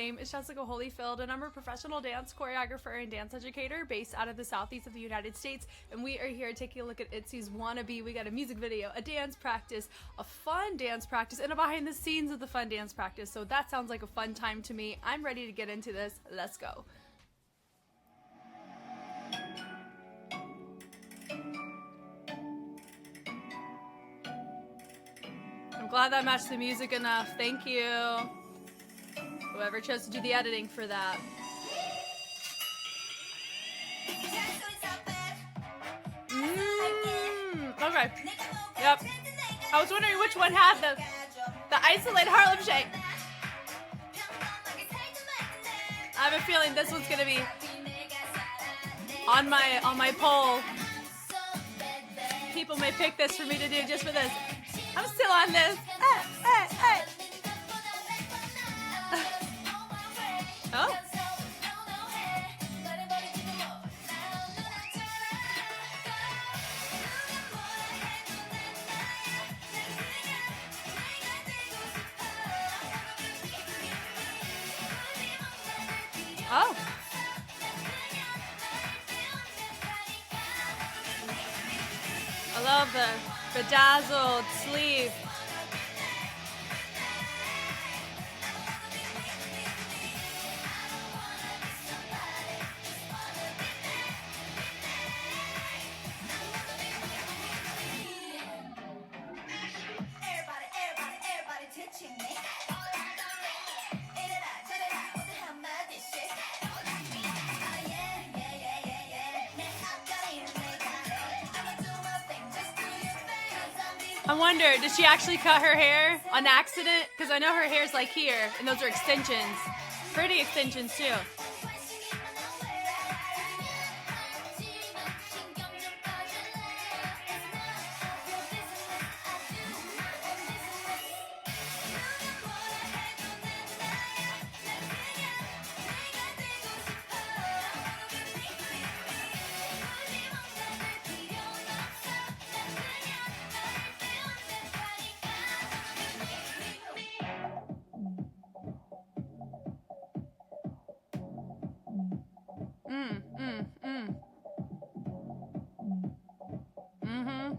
name is Jessica Holyfield, and I'm a professional dance choreographer and dance educator based out of the southeast of the United States. And we are here taking a look at ITZY's WANNABE. We got a music video, a dance practice, a fun dance practice, and a behind the scenes of the fun dance practice. So that sounds like a fun time to me. I'm ready to get into this. Let's go. I'm glad that matched the music enough. Thank you. Whoever chose to do the editing for that. Okay. Yep. I was wondering which one had the isolated Harlem shake. I have a feeling this one's gonna be on my poll. People may pick this for me to do just for this. I'm still on this. Hey. Oh. Oh. I love the bedazzled sleeve. I wonder, did she actually cut her hair on accident? Because I know her hair's like here, and those are extensions. Pretty extensions, too.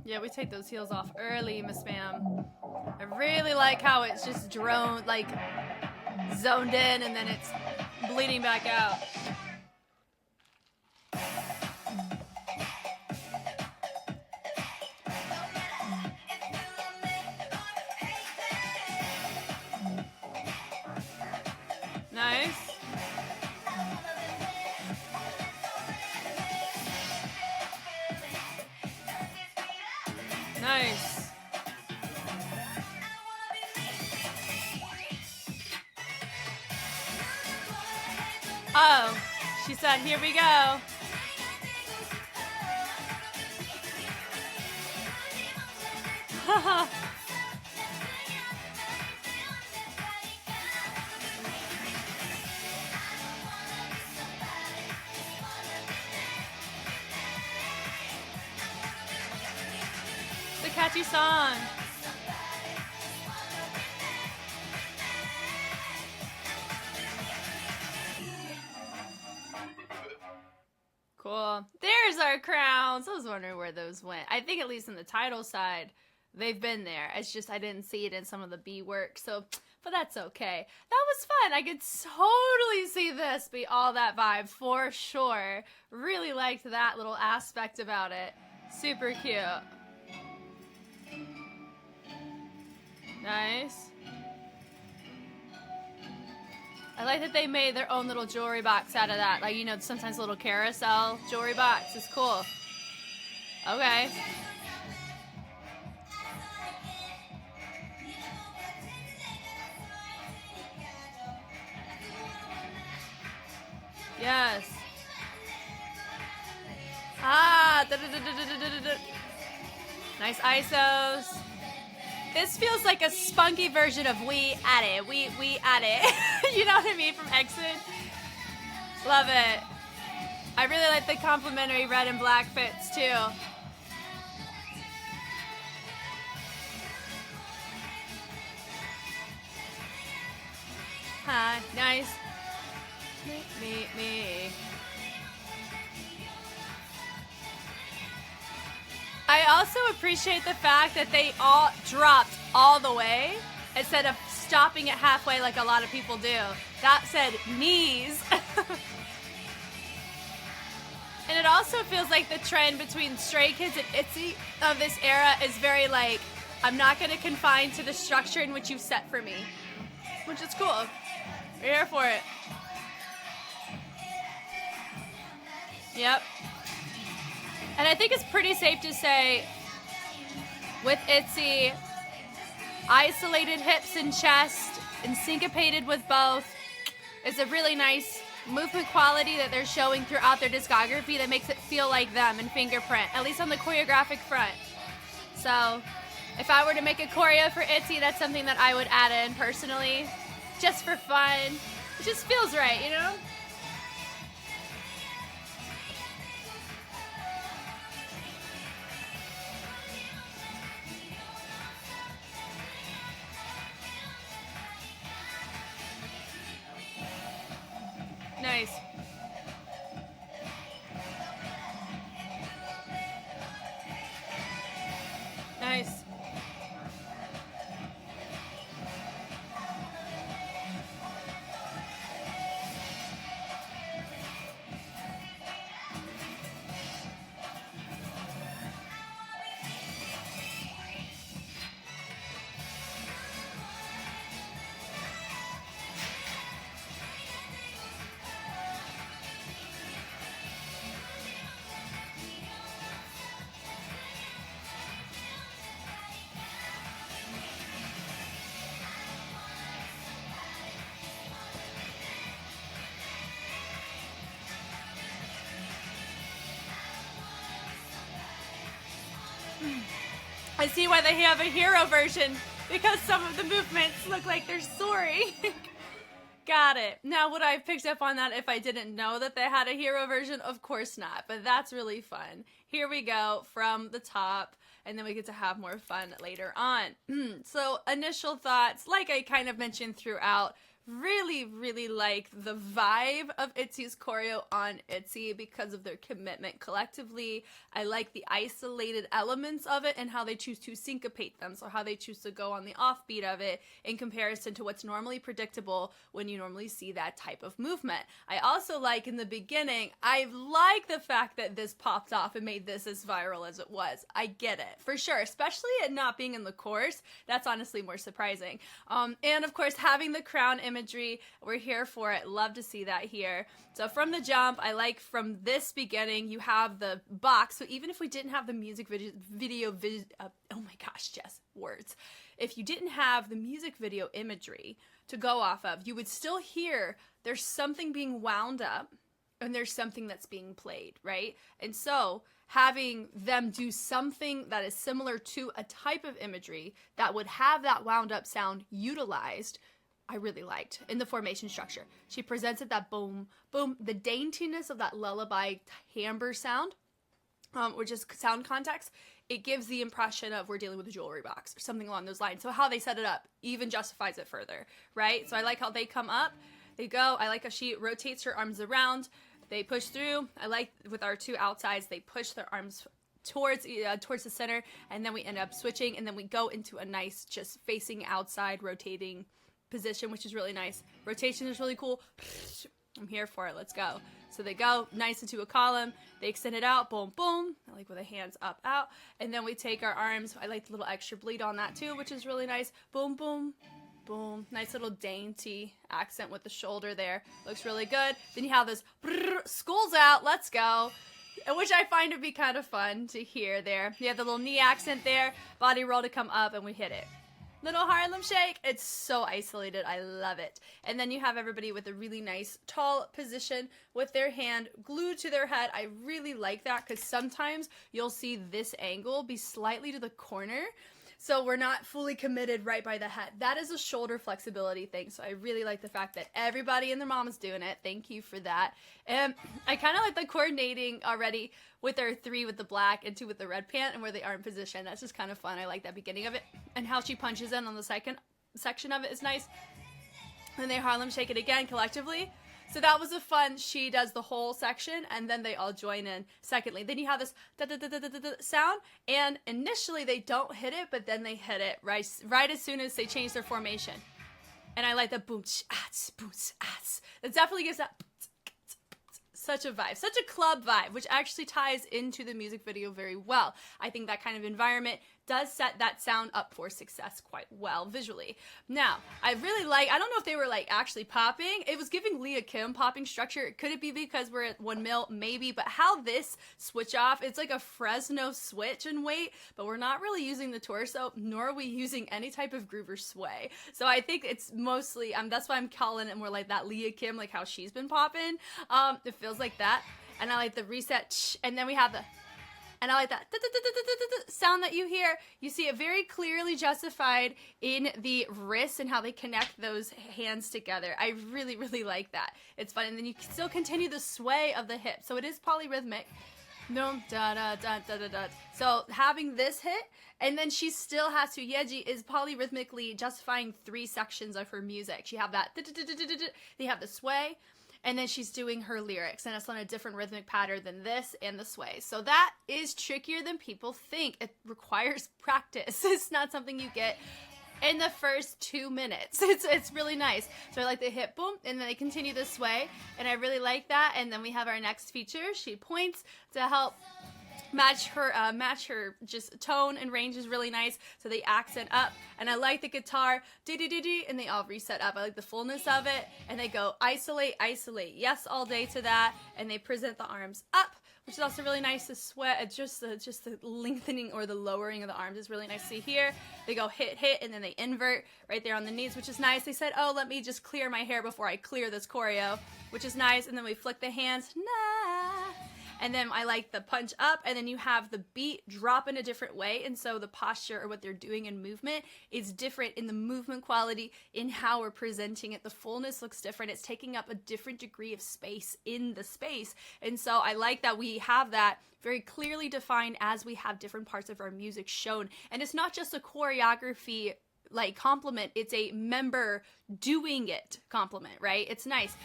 Yeah, we take those heels off early, Miss Ma'am. I really like how it's just zoned in, and then it's bleeding back out. Nice. Nice. Oh, she said, here we go. It's a catchy song. Cool. There's our crowns. I was wondering where those went. I think at least in the title side, they've been there. It's just I didn't see it in some of the B work. So, but that's okay. That was fun. I could totally see this be all that vibe for sure. Really liked that little aspect about it. Super cute. Nice. I like that they made their own little jewelry box out of that. Like, you know, sometimes a little carousel jewelry box is cool. Okay. Yes. Ah. Nice ISOs. This feels like a spunky version of We At It. We At It. You know what I mean? From Exit. Love it. I really like the complimentary red and black fits too. Nice. Me. I also appreciate the fact that they all dropped all the way instead of stopping it halfway like a lot of people do. That said knees. And it also feels like the trend between Stray Kids and ITZY of this era is very like, I'm not going to confine to the structure in which you've set for me. Which is cool. We're here for it. Yep. And I think it's pretty safe to say, with ITZY, isolated hips and chest and syncopated with both is a really nice movement quality that they're showing throughout their discography that makes it feel like them and fingerprint, at least on the choreographic front. So if I were to make a choreo for ITZY, that's something that I would add in personally, just for fun. It just feels right, you know? Nice. Nice. I see why they have a hero version, because some of the movements look like they're soaring. Got it. Now, would I have picked up on that if I didn't know that they had a hero version? Of course not, but that's really fun. Here we go from the top, and then we get to have more fun later on. So, initial thoughts, like I kind of mentioned throughout, really like the vibe of ITZY's choreo on ITZY because of their commitment collectively. I like the isolated elements of it and how they choose to syncopate them, so how they choose to go on the offbeat of it in comparison to what's normally predictable when you normally see that type of movement. I also like in the beginning, I like the fact that this popped off and made this as viral as it was. I get it, for sure, especially it not being in the course. That's honestly more surprising. And of course, having the crown imagery, we're here for it. Love to see that here. So from the jump, I like from this beginning, you have the box. So even if we didn't have the music video, oh my gosh, Jess, words. If you didn't have the music video imagery to go off of, you would still hear there's something being wound up and there's something that's being played, right? And so having them do something that is similar to a type of imagery that would have that wound up sound utilized, I really liked in the formation structure. She presents it that boom, boom, the daintiness of that lullaby timbre sound, which is sound context. It gives the impression of we're dealing with a jewelry box or something along those lines. So how they set it up even justifies it further, right? So I like how they come up, they go. I like how she rotates her arms around. They push through. I like with our two outsides, they push their arms towards the center, and then we end up switching, and then we go into a nice just facing outside rotating position, which is really nice. Rotation is really cool. I'm here for it. Let's go. So they go nice into a column. They extend it out. Boom, boom. I like with the hands up, out. And then we take our arms. I like the little extra bleed on that too, which is really nice. Boom, boom, boom. Nice little dainty accent with the shoulder there. Looks really good. Then you have this skulls out. Let's go. Which I find to be kind of fun to hear there. You have the little knee accent there. Body roll to come up, and we hit it. Little Harlem shake. It's so isolated. I love it. And then you have everybody with a really nice tall position with their hand glued to their head. I really like that because sometimes you'll see this angle be slightly to the corner. So we're not fully committed right by the head. That is a shoulder flexibility thing. So I really like the fact that everybody and their mom is doing it. Thank you for that. And I kind of like the coordinating already with their 3 with the black and 2 with the red pant and where they are in position. That's just kind of fun. I like that beginning of it. And how she punches in on the second section of it is nice. And they Harlem shake it again collectively. So that was a fun, she does the whole section, and then they all join in secondly. Then you have this da-da-da-da-da-da sound, and initially they don't hit it, but then they hit it right as soon as they change their formation. And I like the boom, ats, boom, ats. It definitely gives that such a vibe, such a club vibe, which actually ties into the music video very well. I think that kind of environment does set that sound up for success quite well visually. Now, I really like, I don't know if they were like actually popping. It was giving Leah Kim popping structure. Could it be because we're at 1 mil? Maybe, but how this switch off, it's like a Fresno switch in weight, but we're not really using the torso, nor are we using any type of groove or sway. So I think it's mostly, that's why I'm calling it more like that Leah Kim, like how she's been popping. It feels like that. And I like the reset, and then we have the, and I like that sound that you hear. You see it very clearly justified in the wrists and how they connect those hands together. I really, really like that. It's fun. And then you still continue the sway of the hip. So it is polyrhythmic. No, da da da da da da. So having this hit, and then she still has to, Yeji is polyrhythmically justifying 3 sections of her music. She have that, they have the sway, and then she's doing her lyrics, and it's on a different rhythmic pattern than this and the sway. So that is trickier than people think. It requires practice. It's not something you get in the first 2 minutes. It's really nice. So I like the hip boom, and then they continue this sway, and I really like that. And then we have our next feature. She points to help match her just tone and range is really nice. So they accent up, and I like the guitar and they all reset up. I like the fullness of it, and they go isolate, yes all day to that, and they present the arms up, which is also really nice to sweat. Just the lengthening or the lowering of the arms is really nice to see here. They go hit, and then they invert right there on the knees, which is nice. They said, oh, let me just clear my hair before I clear this choreo, which is nice. And then we flick the hands, nah. And then I like the punch up, and then you have the beat drop in a different way, and so the posture or what they're doing in movement is different in the movement quality, in how we're presenting it. The fullness looks different. It's taking up a different degree of space in the space, and so I like that we have that very clearly defined as we have different parts of our music shown. And it's not just a choreography like compliment, it's a member doing it compliment, right? It's nice.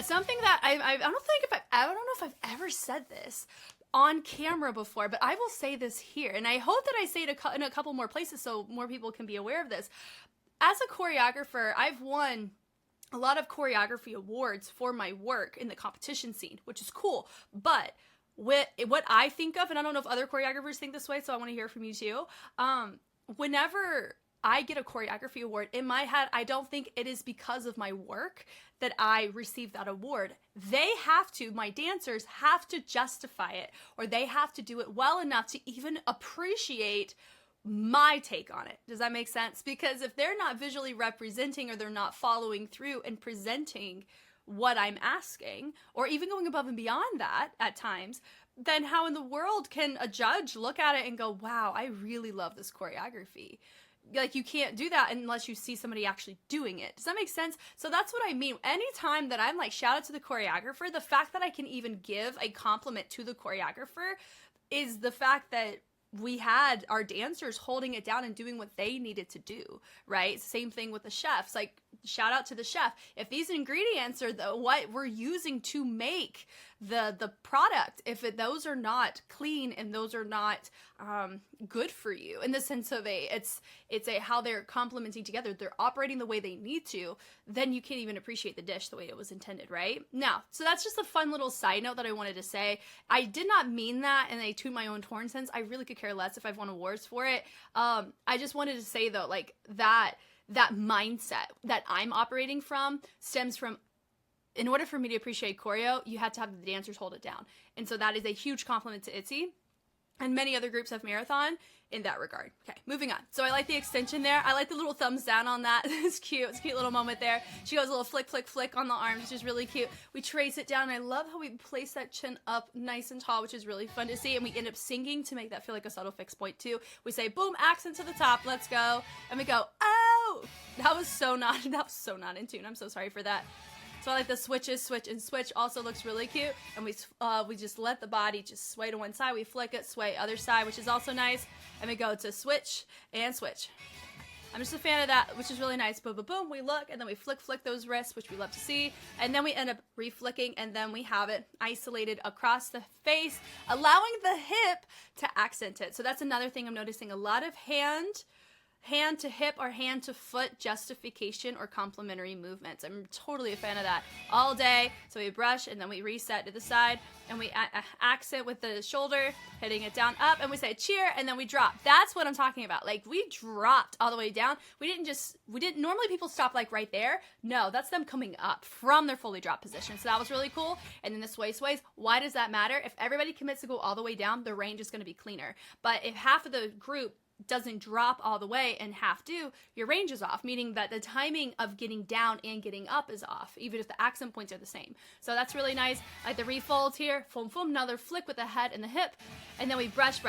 Something that I don't know if I've ever said this on camera before, but I will say this here, and I hope that I say it in a couple more places so more people can be aware of this. As a choreographer, I've won a lot of choreography awards for my work in the competition scene, which is cool. But what I think of, and I don't know if other choreographers think this way, so I want to hear from you too. Whenever I get a choreography award, in my head, I don't think it is because of my work that I receive that award. They have to, my dancers have to justify it, or they have to do it well enough to even appreciate my take on it. Does that make sense? Because if they're not visually representing, or they're not following through and presenting what I'm asking, or even going above and beyond that at times, then how in the world can a judge look at it and go, wow, I really love this choreography? Like, you can't do that unless you see somebody actually doing it. Does that make sense? So that's what I mean. Anytime that I'm like, shout out to the choreographer, the fact that I can even give a compliment to the choreographer is the fact that we had our dancers holding it down and doing what they needed to do, right? Same thing with the chefs. Like, shout out to the chef. If these ingredients are what we're using to make the product, if those are not clean and those are not good for you in the sense of it's a how they're complementing together, they're operating the way they need to, then you can't even appreciate the dish the way it was intended, right? Now, so that's just a fun little side note that I wanted to say. I did not mean that in a toot my own horn sense. I really could care less if I've won awards for it. I just wanted to say though, like that mindset that I'm operating from stems from, in order for me to appreciate choreo, you have to have the dancers hold it down. And so that is a huge compliment to ITZY. And many other groups have marathon in that regard. Okay, moving on. So I like the extension there. I like the little thumbs down on that. It's cute. It's a cute little moment there. She goes a little flick, flick, flick on the arms, which is really cute. We trace it down. I love how we place that chin up nice and tall, which is really fun to see. And we end up singing to make that feel like a subtle fixed point too. We say, boom, accent to the top. Let's go. And we go, oh, that was so not in tune. I'm so sorry for that. So I like the switches, switch and switch also looks really cute. And we just let the body just sway to one side. We flick it, sway other side, which is also nice. And we go to switch and switch. I'm just a fan of that, which is really nice. Boom, boom, boom. We look, and then we flick those wrists, which we love to see. And then we end up reflicking, and then we have it isolated across the face, allowing the hip to accent it. So that's another thing I'm noticing. A lot of hand to hip or hand to foot justification or complementary movements. I'm totally a fan of that all day. So we brush and then we reset to the side and we accent with the shoulder, hitting it down up, and we say cheer, and then we drop. That's what I'm talking about. Like, we dropped all the way down. We didn't normally people stop like right there. No, that's them coming up from their fully dropped position. So that was really cool. And then the sways. Why does that matter? If everybody commits to go all the way down, the range is going to be cleaner. But if half of the group doesn't drop all the way and half do, your range is off, meaning that the timing of getting down and getting up is off, even if the accent points are the same. So that's really nice. Like the refolds here, foom, foom, another flick with the head and the hip, and then we brush,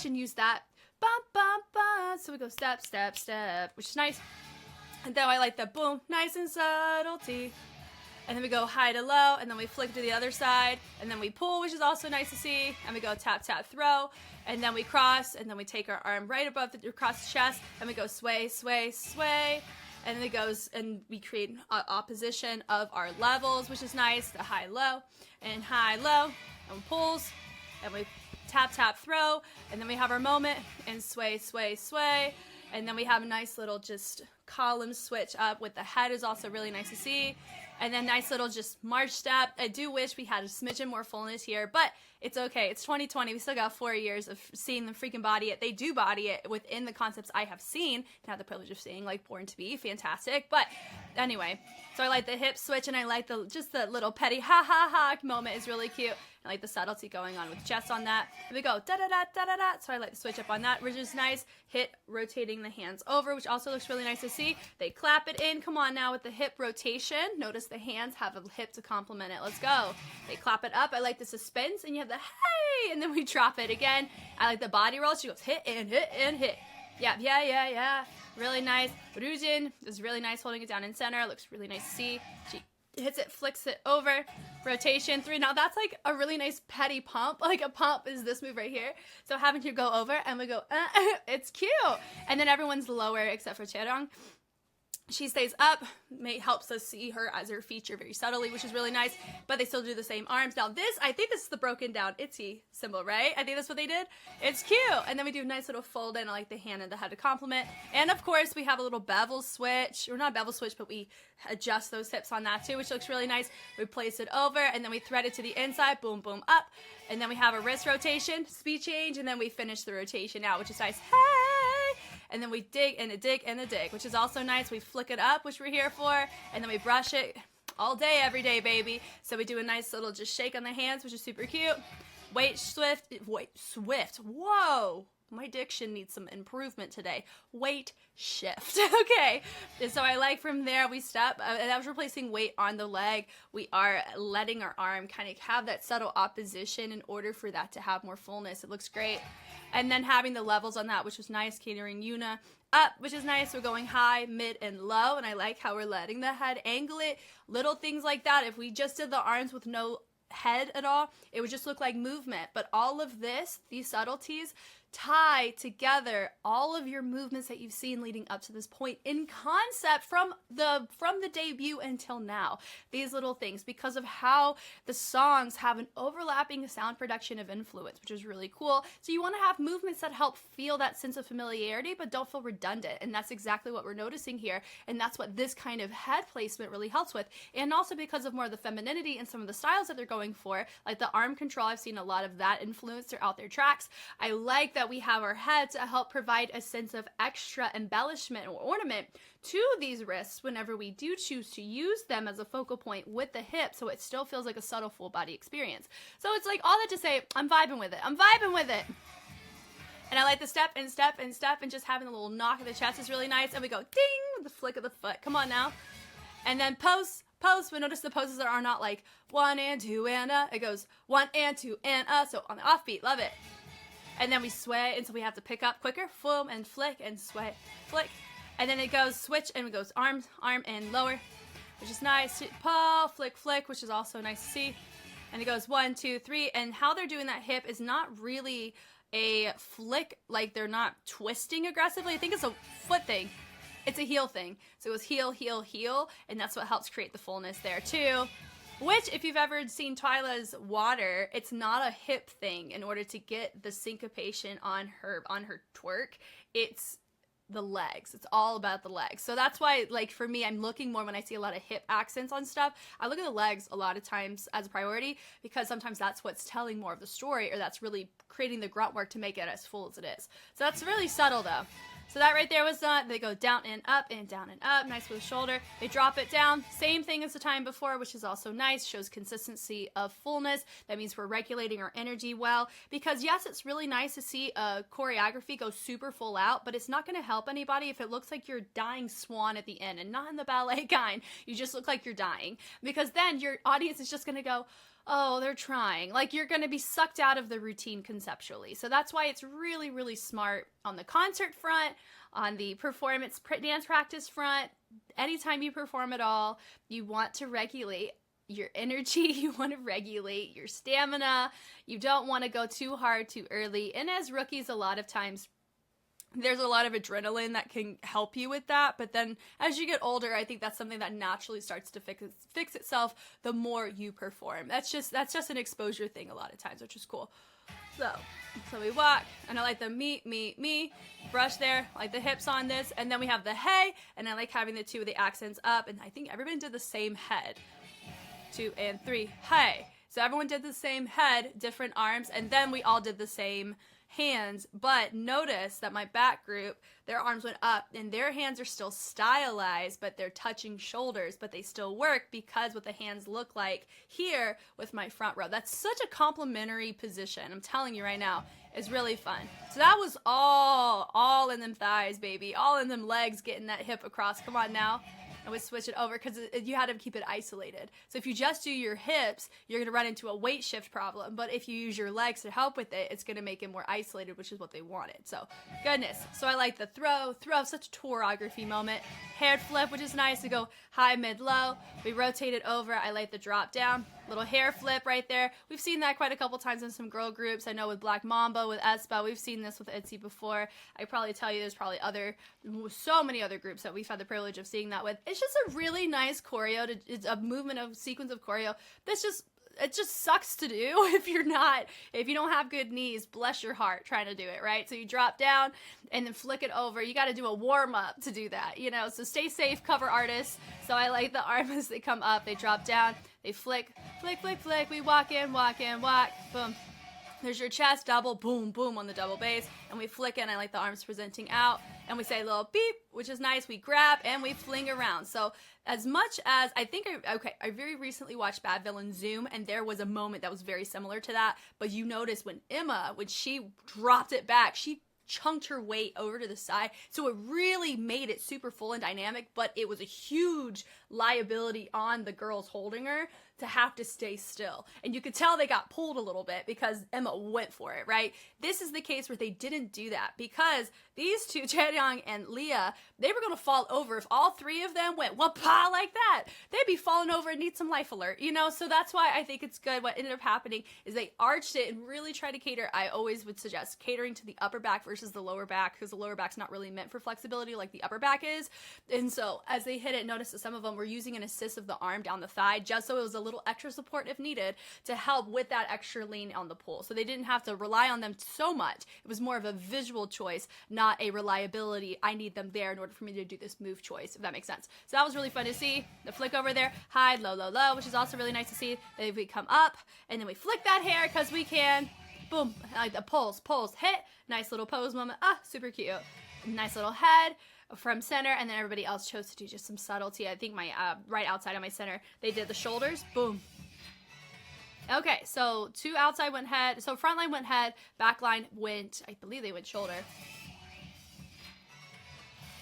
and use that, bum, bum, bum. So we go step, step, step, which is nice. And then I like the boom, nice and subtlety. And then we go high to low, and then we flick to the other side, and then we pull, which is also nice to see, and we go tap, tap, throw, and then we cross, and then we take our arm right above across the chest, and we go sway, sway, sway, and then it goes, and we create an opposition of our levels, which is nice, the high, low, and pulls, and we tap, tap, throw, and then we have our moment, and sway, sway, sway, and then we have a nice little just column switch up with the head is also really nice to see. And then nice little just march step. I do wish we had a smidgen more fullness here, but it's okay. It's 2020. We still got 4 years of seeing them freaking body it. They do body it within the concepts I have seen and have the privilege of seeing, like Born to Be. Fantastic. But anyway, so I like the hip switch, and I like the little petty ha ha ha moment is really cute. I like the subtlety going on with chest on that. And we go da da da da da da. So I like the switch up on that, which is nice. Hit rotating the hands over, which also looks really nice to see. They clap it in. Come on now with the hip rotation. Notice the hands have a hip to complement it. Let's go. They clap it up. I like the suspense, and you have the hey, and then we drop it again. I like the body roll. She goes hit and hit and hit. Yeah. Really nice. Rujin is really nice holding it down in center. Looks really nice to see. She hits it, flicks it over, rotation 3. Now that's like a really nice petty pump. Like a pump is this move right here. So having to go over and we go, it's cute. And then everyone's lower except for Cherong. She stays up, helps us see her as her feature very subtly, which is really nice, but they still do the same arms. Now this, I think this is the broken down ITZY symbol, right? I think that's what they did. It's cute. And then we do a nice little fold in. I like the hand and the head to complement. And of course we have a little bevel switch, or not bevel switch, but we adjust those hips on that too, which looks really nice. We place it over and then we thread it to the inside, boom, boom, up. And then we have a wrist rotation, speed change, and then we finish the rotation out, which is nice. Hey! And then we dig and a dig and a dig, which is also nice. We flick it up, which we're here for, and then we brush it all day, every day, baby. So we do a nice little just shake on the hands, which is super cute. Wait, swift. Whoa. My diction needs some improvement today. Weight shift. Okay. And so I like from there we step, and I was replacing weight on the leg. We are letting our arm kind of have that subtle opposition in order for that to have more fullness. It looks great. And then having the levels on that, which was nice, catering Yuna up, which is nice. We're going high, mid, and low, and I like how we're letting the head angle it. Little things like that. If we just did the arms with no head at all, it would just look like movement. But all of this, these subtleties, tie together all of your movements that you've seen leading up to this point in concept from the debut until now. These little things, because of how the songs have an overlapping sound production of influence, which is really cool. So you want to have movements that help feel that sense of familiarity but don't feel redundant, and that's exactly what we're noticing here, and that's what this kind of head placement really helps with. And also because of more of the femininity and some of the styles that they're going for, like the arm control, I've seen a lot of that influence throughout their tracks. I like that we have our head to help provide a sense of extra embellishment or ornament to these wrists whenever we do choose to use them as a focal point with the hip, so it still feels like a subtle full body experience. So it's like all that to say, I'm vibing with it. And I like the step and step and step, and just having a little knock of the chest is really nice. And we go ding with the flick of the foot. Come on now. And then pose. But notice the poses are not like 1 and 2 and it goes 1 and 2 and so on the offbeat. Love it. And then we sway, and so we have to pick up quicker, boom, and flick, and sway, flick. And then it goes switch, and it goes arm, and lower, which is nice. Pull, flick, flick, which is also nice to see. And it goes 1, 2, 3. And how they're doing that hip is not really a flick, like they're not twisting aggressively. I think it's a foot thing. it's a heel thing. So it was heel, heel, heel, and that's what helps create the fullness there too. Which, if you've ever seen Twyla's water, it's not a hip thing. In order to get the syncopation on her twerk, it's the legs. It's all about the legs. So that's why, like, for me, I'm looking more when I see a lot of hip accents on stuff. I look at the legs a lot of times as a priority, because sometimes that's what's telling more of the story, or that's really creating the grunt work to make it as full as it is. So that's really subtle though. So that right there was done. They go down and up and down and up. Nice with the shoulder. They drop it down. Same thing as the time before, which is also nice. Shows consistency of fullness. That means we're regulating our energy well. Because yes, it's really nice to see a choreography go super full out, but it's not going to help anybody if it looks like you're dying swan at the end, and not in the ballet kind. You just look like you're dying. Because then your audience is just going to go, oh, they're trying. Like, you're going to be sucked out of the routine conceptually. So that's why it's really, really smart on the concert front, on the performance dance practice front. Anytime you perform at all, you want to regulate your energy. You want to regulate your stamina. You don't want to go too hard too early. And as rookies, a lot of times, there's a lot of adrenaline that can help you with that, but then as you get older, I think that's something that naturally starts to fix itself the more you perform. That's just an exposure thing a lot of times, which is cool. So we walk, and I like the me, brush there, like the hips on this, and then we have the hey, and I like having the two of the accents up, and I think everyone did the same head. 2 and 3, hey. So everyone did the same head, different arms, and then we all did the same hands. But notice that my back group, their arms went up and their hands are still stylized, but they're touching shoulders, but they still work because what the hands look like here with my front row. That's such a complimentary position. I'm telling you right now, it's really fun. So that was all in them thighs, baby, all in them legs, getting that hip across. Come on now. And we switch it over because you had to keep it isolated. So if you just do your hips, you're going to run into a weight shift problem. But if you use your legs to help with it, it's going to make it more isolated, which is what they wanted. So, goodness. So I like the throw, such a choreography moment. Hair flip, which is nice to go high, mid, low. We rotate it over. I like the drop down. Little hair flip right there. We've seen that quite a couple times in some girl groups. I know with Black Mamba, with Espa, we've seen this with ITZY before. I probably tell you there's probably so many other groups that we've had the privilege of seeing that with. It's just a really nice choreo. It's a movement of sequence of choreo it just sucks to do if you don't have good knees, bless your heart, trying to do it, right? So you drop down and then flick it over. You got to do a warm up to do that, so stay safe, cover artists. So I like the arms as they come up, they drop down, they flick, we walk in, boom. There's your chest, double, boom, boom on the double bass, and we flick in. I like the arms presenting out, and we say a little beep, which is nice. We grab, and we fling around. So as much as I very recently watched Bad Villain Zoom, and there was a moment that was very similar to that, but you notice when she dropped it back, she chunked her weight over to the side, so it really made it super full and dynamic, but it was a huge liability on the girls holding her to have to stay still. And you could tell they got pulled a little bit because Emma went for it, right? This is the case where they didn't do that, because these two, Chaeyoung and Leah, they were going to fall over. If all three of them went whoop-ah like that, they'd be falling over and need some life alert, So that's why I think it's good. What ended up happening is they arched it and really tried to cater. I always would suggest catering to the upper back versus the lower back, because the lower back's not really meant for flexibility like the upper back is. And so as they hit it, notice that some of them were using an assist of the arm down the thigh, just so it was a little extra support if needed to help with that extra lean on the pull. So they didn't have to rely on them so much. It was more of a visual choice, not a reliability, I need them there in order for me to do this move choice, if that makes sense. So that was really fun to see. The flick over there, high, low, low, low, which is also really nice to see. Then we come up, and then we flick that hair because we can. Boom, like the pulse, hit. Nice little pose moment. Super cute. Nice little head from center, and then everybody else chose to do just some subtlety. I think my right outside of my center, they did the shoulders. Boom. Okay, so two outside went head. So front line went head, back line went, I believe they went shoulder.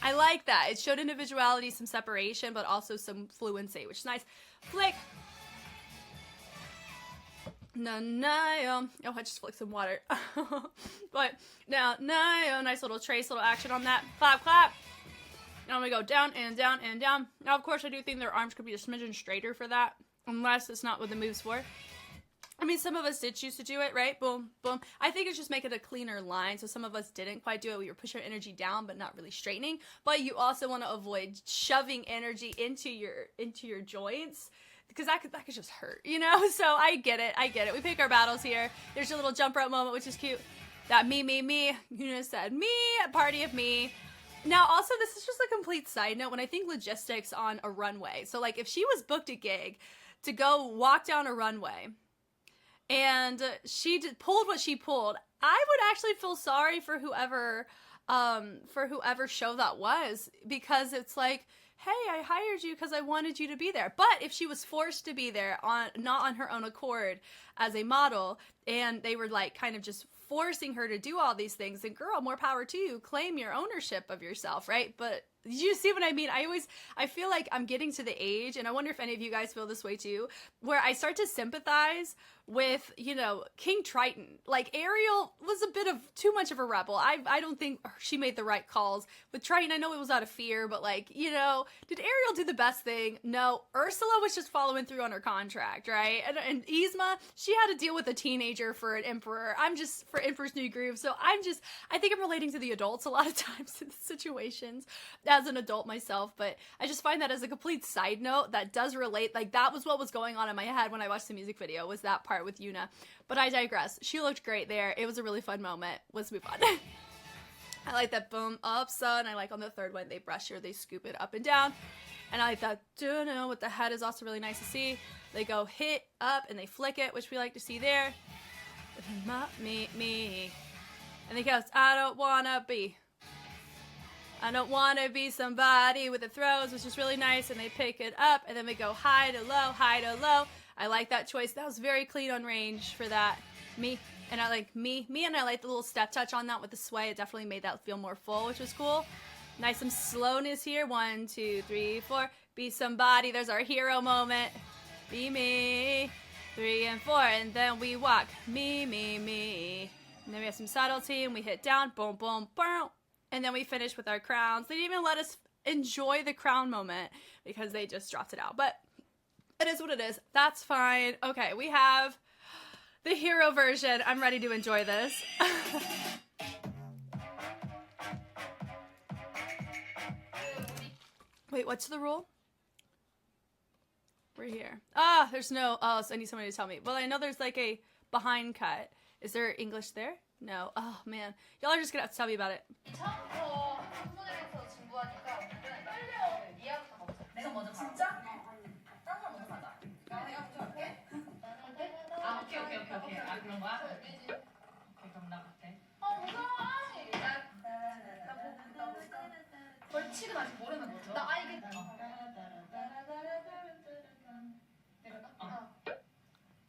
I like that. It showed individuality, some separation, but also some fluency, which is nice. Flick. No. Oh, I just flicked some water. But now, nice little trace, little action on that. Clap, clap. Now we go down and down and down. Now, of course, I do think their arms could be a smidgen straighter for that, unless it's not what the move's for. I mean, some of us did choose to do it, right? Boom, boom. I think it's just making a cleaner line. So some of us didn't quite do it. We were pushing our energy down, but not really straightening. But you also want to avoid shoving energy into your joints, because that could just hurt, you know? So I get it. We pick our battles here. There's your little jump rope moment, which is cute. That me. Yuna said me, a party of me. Now, also, this is just a complete side note when I think logistics on a runway. So, like, if she was booked a gig to go walk down a runway, and she pulled what she pulled, I would actually feel sorry for whoever show that was, because it's like, hey, I hired you because I wanted you to be there. But if she was forced to be there not on her own accord as a model, and they were like kind of just forcing her to do all these things, then girl, more power to you. Claim your ownership of yourself, right? But you see what I mean? I feel like I'm getting to the age, and I wonder if any of you guys feel this way too, where I start to sympathize with, you know, King Triton. Like, Ariel was a bit of too much of a rebel. I don't think she made the right calls. With Triton, I know it was out of fear, but like, you know, did Ariel do the best thing? No. Ursula was just following through on her contract, right? And Yzma, she had to deal with a teenager for an emperor. For Emperor's New Groove. So I think I'm relating to the adults a lot of times in situations as an adult myself, but I just find that as a complete side note that does relate. Like, that was what was going on in my head when I watched the music video, was that part with Yuna. But I digress. She looked great there. It was a really fun moment. Let's move on. I like that boom, up, sun. I like on the third one, they brush her, they scoop it up and down. And I like that do-no with the head is also really nice to see. They go hit, up, and they flick it, which we like to see there. Me. And he goes, I don't wanna be somebody with the throws, which is really nice. And they pick it up, and then we go high to low, high to low. I like that choice. That was very clean on range for that. Me, and I like me, and I like the little step touch on that with the sway. It definitely made that feel more full, which was cool. Nice, some slowness here. 1, 2, 3, 4. Be somebody. There's our hero moment. Be me. 3 and 4, and then we walk. Me. And then we have some subtlety, and we hit down. Boom, boom, boom. And then we finish with our crowns. They didn't even let us enjoy the crown moment because they just dropped it out. But it is what it is. That's fine. Okay, we have the hero version. I'm ready to enjoy this. Wait, what's the rule? We're here. There's no... Oh, so I need somebody to tell me. Well, I know there's like a behind cut. Is there English there? No. Oh, man. Y'all are just gonna have to tell me about it.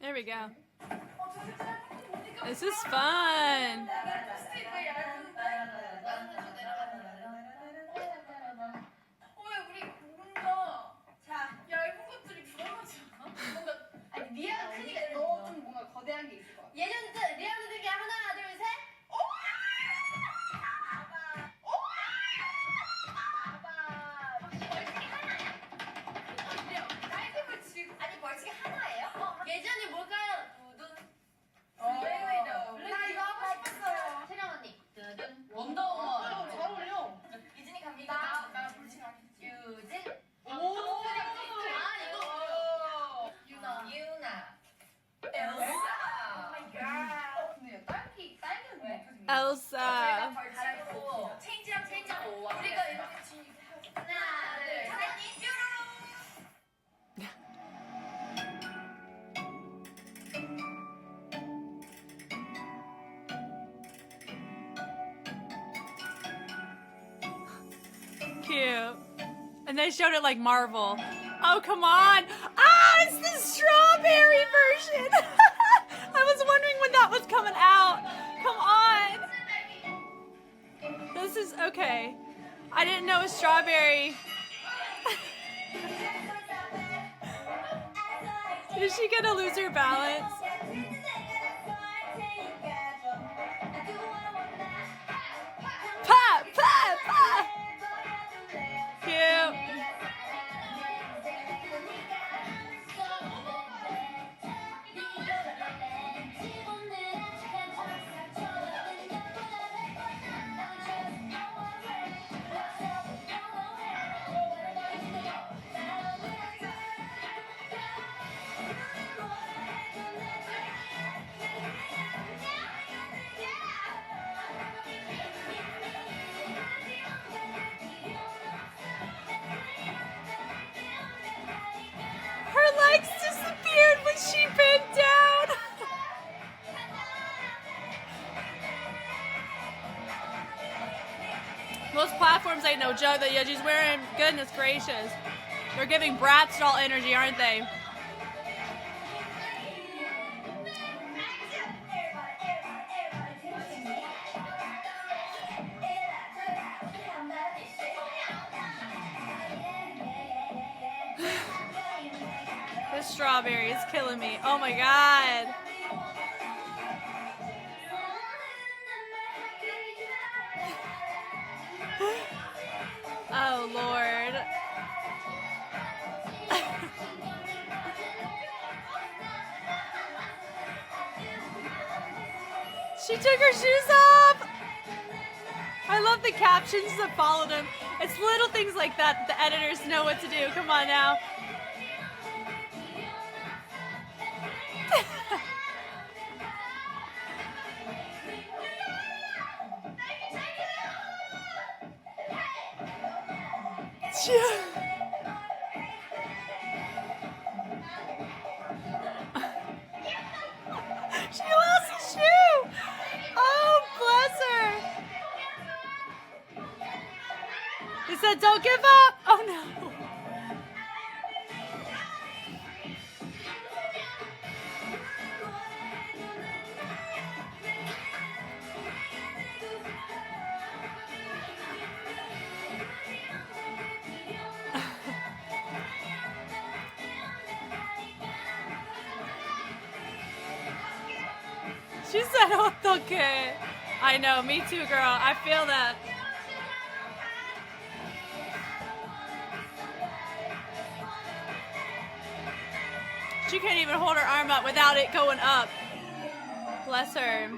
There we go. This is fun. Elsa. Cute. And they showed it like Marvel. Oh, come on. It's the strawberry version. I was wondering when that was coming out. Come on. This is okay. I didn't know it was strawberry. Is she gonna lose her balance? Pop, pop, pop. Cute. platforms ain't no joke that Yeji's wearing. Goodness gracious. They're giving Bratz doll energy, aren't they? This strawberry is killing me. Oh my god. Oh Lord. She took her shoes off. I love the captions that followed him. It's little things like that the editors know what to do. Come on now. She lost a shoe! Oh, bless her! He said, don't give up! Oh no! She said, "Otoke." I know, me too, girl. I feel that. She can't even hold her arm up without it going up. Bless her.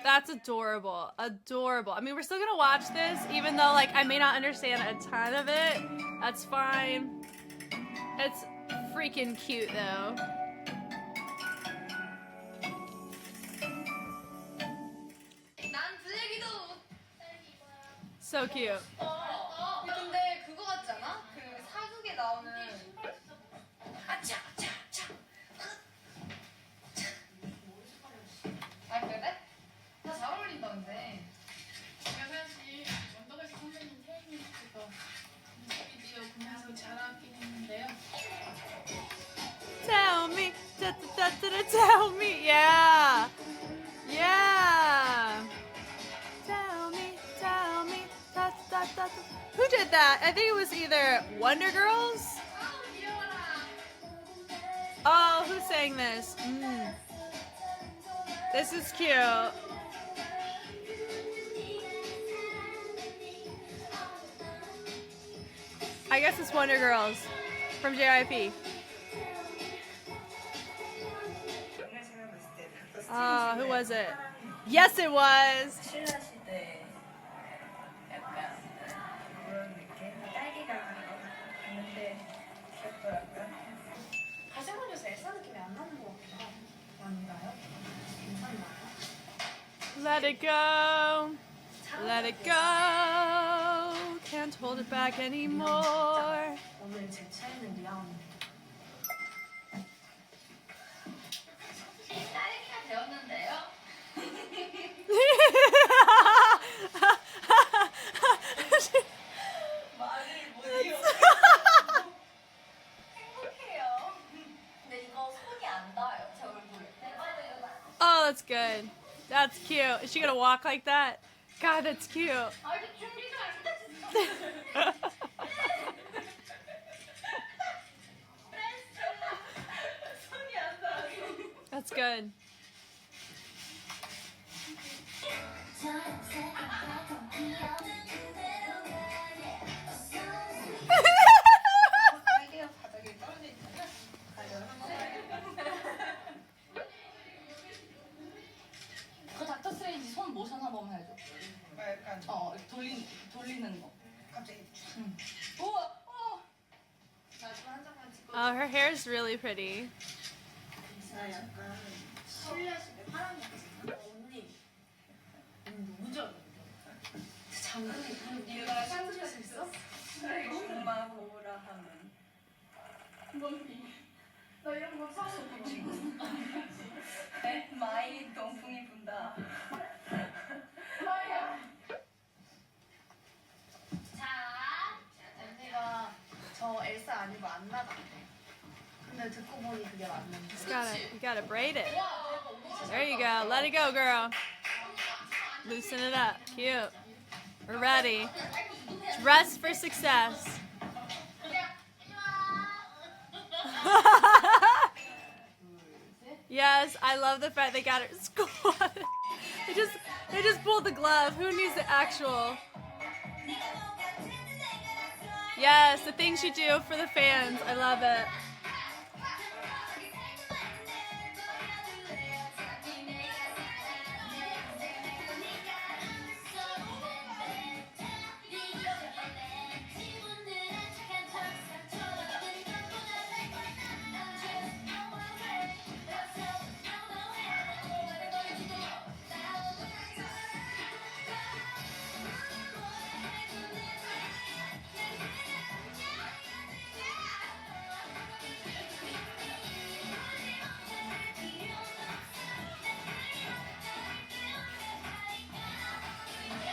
That's adorable. Adorable. I mean, we're still gonna watch this, even though, like, I may not understand a ton of it. That's fine. It's freaking cute, though. So cute. 근데 그거 같지 않아? 그 사극에 나오는 아차 아차 아차. 아 그래? 다 잘 어울린다 근데. 제가 사실 원더걸스 선생님 태닝에서 뮤직비디오 보면서 자랑하긴 했는데요. Tell me, tell me, yeah, yeah. Tell me, who did that? I think it was either Wonder Girls. Oh, who sang this? This is cute. I guess it's Wonder Girls from JYP. Who was it? Yes, it was. Let it go. Let it go. Can't hold it back anymore. 오늘 제 차에는 리아언니. 딸기가 되었는데요. 말을 못해요. 행복해요. 근데 이거 손이 안 닿아요, 제 얼굴에. Oh, that's good. That's cute. Is she gonna walk like that? God, that's cute. 아직 준비가 안 됐어. 손이 안 닿아. That's good. 딸기가 바닥에 떨어져 있잖아. 그 닥터 스트레인지 손 모션 한 번만 해줘. 약간 돌리는 거. 갑자기 응. 우와. 나좀 한 장만 찍고. Oh, her hair is really pretty. 나 약간 실내식의 파란 약간 언니 너무 잘 장군이 네가 샹들할 수 있어? 엄마 보라 하면 나 이런 거 사서 지금. 마이 동풍이 분다. 마야. 저 엘사 아니고 안나다. 근데 듣고 보니 그게 맞는데. You gotta braid it. There you go. Let it go, girl. Loosen it up. Cute. We're ready. Dress for success. Yes, I love the fact they got it squatted. They just pulled the glove. Who needs the actual? Yes, the things you do for the fans. I love it.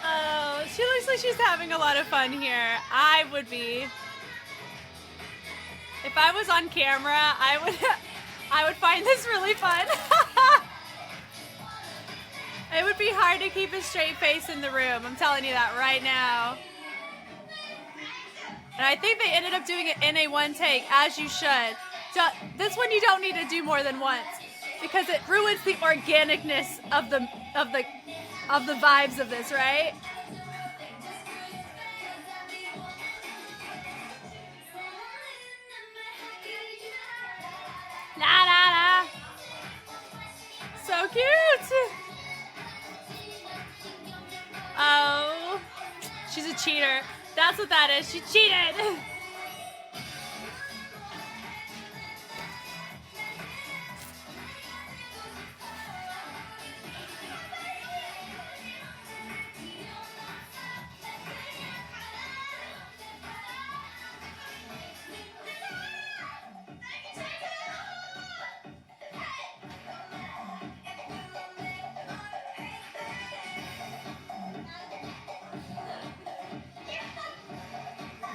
Oh, she looks like she's having a lot of fun here. I would be. If I was on camera, I would find this really fun. It would be hard to keep a straight face in the room. I'm telling you that right now. And I think they ended up doing it in a one take, as you should. So this one you don't need to do more than once because it ruins the organicness of the vibes of this, right? La la la. So cute. Oh, she's a cheater. That's what that is. She cheated.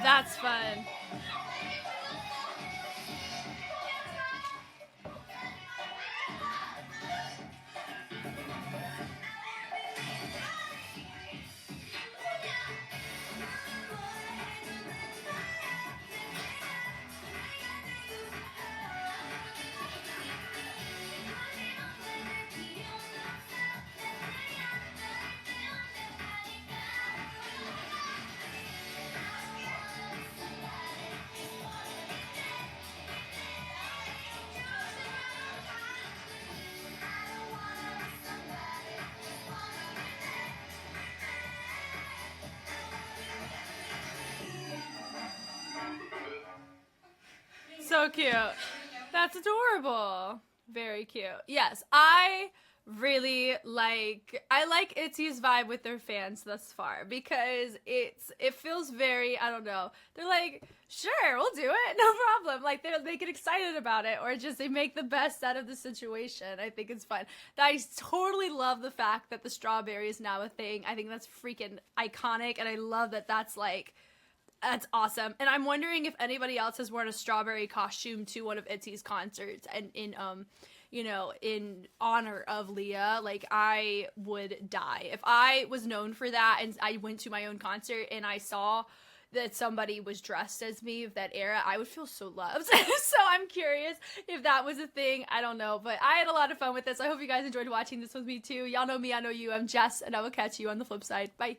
That's fun. So cute. That's adorable. Very cute. Yes, I like ITZY's vibe with their fans thus far because it feels very, I don't know. They're like, sure, we'll do it, no problem. Like they get excited about it or just they make the best out of the situation. I think it's fun. I totally love the fact that the strawberry is now a thing. I think that's freaking iconic and I love that that's awesome. And I'm wondering if anybody else has worn a strawberry costume to one of ITZY's concerts and in honor of Leah. Like, I would die. If I was known for that and I went to my own concert and I saw that somebody was dressed as me of that era, I would feel so loved. So I'm curious if that was a thing. I don't know. But I had a lot of fun with this. I hope you guys enjoyed watching this with me too. Y'all know me, I know you. I'm Jess, and I will catch you on the flip side. Bye.